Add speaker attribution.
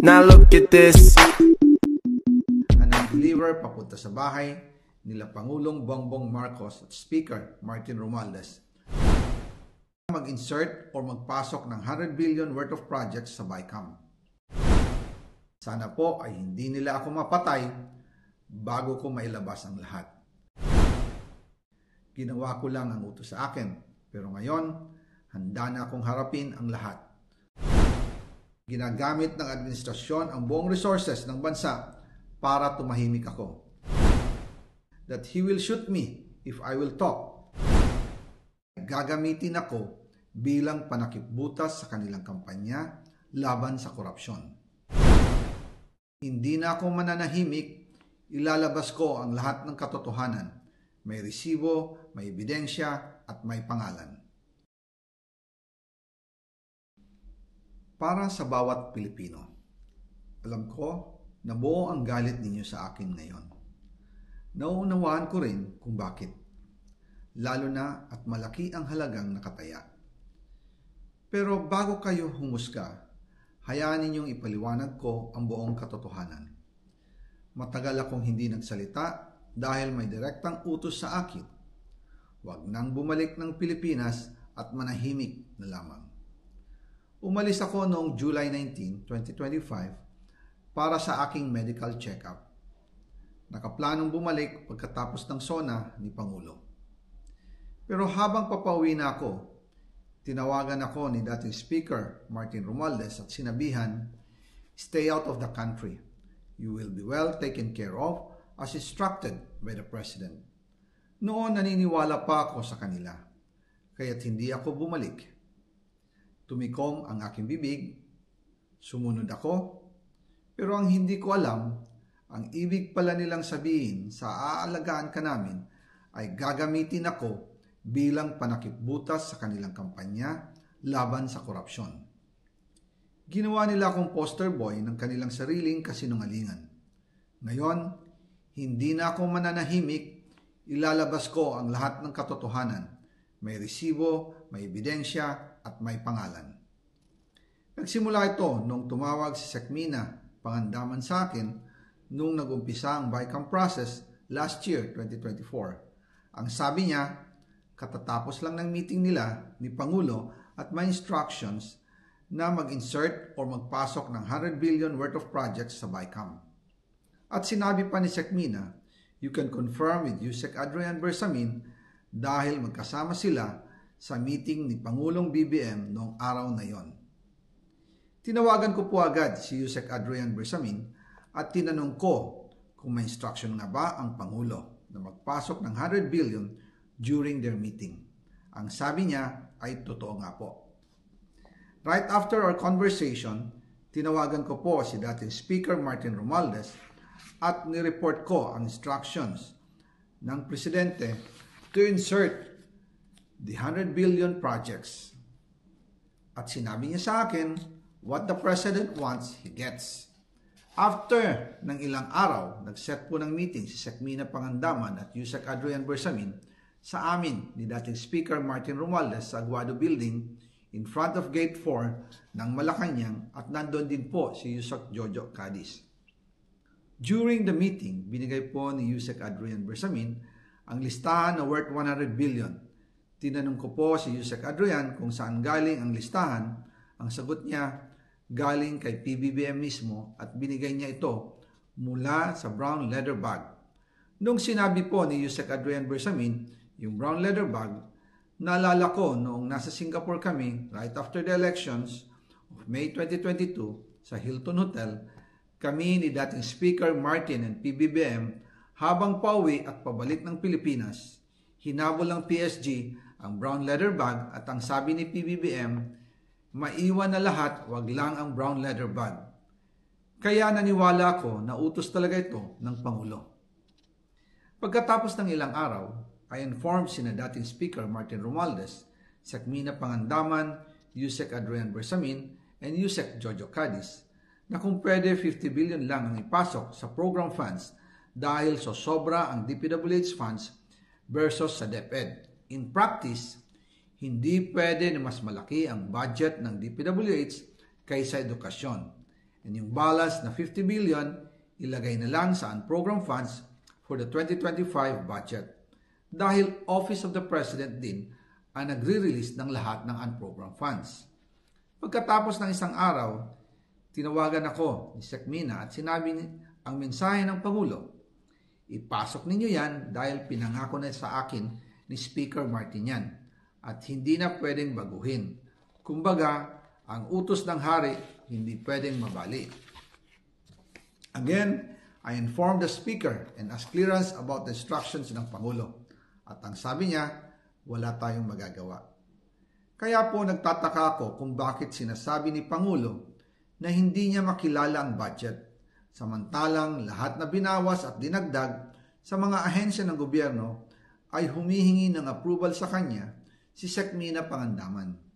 Speaker 1: Now look at this.
Speaker 2: Nag-deliver papunta sa bahay nila Pangulong Bongbong Marcos at Speaker Martin Romualdez. Mag-insert o magpasok ng 100 billion worth of projects sa BICAM. Sana po ay hindi nila ako mapatay bago ko mailabas ang lahat. Ginawa ko lang ang utos sa akin, pero ngayon, handa na akong harapin ang lahat. Ginagamit ng administrasyon ang buong resources ng bansa para tumahimik ako. That he will shoot me if I will talk. Gagamitin ako bilang panakipbutas sa kanilang kampanya laban sa korupsyon. Hindi na ako mananahimik, ilalabas ko ang lahat ng katotohanan. May resibo, may ebidensya, at may pangalan. Para sa bawat Pilipino, alam ko na buo ang galit ninyo sa akin ngayon. Nauunawaan ko rin kung bakit, lalo na at malaki ang halagang nakataya. Pero bago kayo humusga, hayaan ninyong ipaliwanag ko ang buong katotohanan. Matagal akong hindi nagsalita dahil may direktang utos sa akin. Huwag nang bumalik ng Pilipinas at manahimik na lamang. Umalis ako noong July 19, 2025 para sa aking medical check-up. Nakaplanong bumalik pagkatapos ng SONA ni Pangulo. Pero habang papauwi na ako, tinawagan ako ni dating Speaker Martin Romualdez at sinabihan, "Stay out of the country. You will be well taken care of as instructed by the President." Noon naniniwala pa ako sa kanila, kaya't hindi ako bumalik. Tumikom ang aking bibig, sumunod ako, pero ang hindi ko alam, ang ibig pala nilang sabihin sa aalagaan ka namin ay gagamitin ako bilang panakipbutas sa kanilang kampanya laban sa korupsyon. Ginawa nila akong poster boy ng kanilang sariling kasinungalingan. Ngayon, hindi na ako mananahimik, ilalabas ko ang lahat ng katotohanan. May resibo, may ebidensya, at may pangalan. Nagsimula ito nung tumawag si Sekmina Pangandaman sa akin nung nag-umpisa ang BICAM process last year, 2024. Ang sabi niya, katatapos lang ng meeting nila ni Pangulo at may instructions na mag-insert o magpasok ng 100 billion worth of projects sa BICAM. At sinabi pa ni Sekmina, you can confirm with Yusek Adrian Bersamin dahil magkasama sila sa meeting ni Pangulong BBM noong araw na yon. Tinawagan ko po agad si Yusek Adrian Bersamin at tinanong ko kung may instruction na ba ang Pangulo na magpasok ng 100 billion during their meeting. Ang sabi niya ay totoo nga po. Right after our conversation, tinawagan ko po si dating Speaker Martin Romualdez at nireport ko ang instructions ng Presidente to insert the 100 billion projects. At sinabi niya sa akin, what the President wants, he gets. After ng ilang araw, nag-set po ng meeting si Sekmina Pangandaman at Yusek Adrian Bersamin sa amin ni dating Speaker Martin Romualdez sa Aguado Building in front of Gate 4 ng Malacanang at nandun din po si Yusek Jojo Cadiz. During the meeting, binigay po ni Yusek Adrian Bersamin ang listahan na worth 100 billion. Tinanong ko po si Yusek Adrian kung saan galing ang listahan. Ang sagot niya, galing kay PBBM mismo at binigay niya ito mula sa brown leather bag. Nung sinabi po ni Yusek Adrian Bersamin, yung brown leather bag, naalala ko noong nasa Singapore kami right after the elections of May 2022 sa Hilton Hotel, kami ni dating Speaker Martin and PBBM habang pauwi at pabalik ng Pilipinas, hinabol ng PSG ang brown leather bag at ang sabi ni PBBM, maiwan na lahat, wag lang ang brown leather bag. Kaya naniwala ako na utos talaga ito ng Pangulo. Pagkatapos ng ilang araw, I informed sina dating Speaker Martin Romualdez, Sekmina Pangandaman, Yusek Adrian Bersamin, and Yusek Jojo Cadiz na kung pwede 50 billion lang ang ipasok sa program funds dahil sobra ang DPWH funds versus sa DepEd. In practice, hindi pwede na mas malaki ang budget ng DPWH kaysa edukasyon. And yung balance na 50 billion, ilagay na lang sa unprogrammed funds for the 2025 budget. Dahil Office of the President din ang nagre-release ng lahat ng unprogrammed funds. Pagkatapos ng isang araw, tinawagan ako ni Sec Mina at sinabi ang mensahe ng Pangulo. Ipasok ninyo yan dahil pinangako na sa akin ni Speaker Martin yan at hindi na pwedeng baguhin. Kumbaga, ang utos ng hari hindi pwedeng mabali. Again, I informed the Speaker and asked clearance about the instructions ng Pangulo. At ang sabi niya, wala tayong magagawa. Kaya po nagtataka ako kung bakit sinasabi ni Pangulo na hindi niya makilala ang budget, samantalang lahat na binawas at dinagdag sa mga ahensya ng gobyerno ay humihingi ng approval sa kanya si Sec Mina Pangandaman.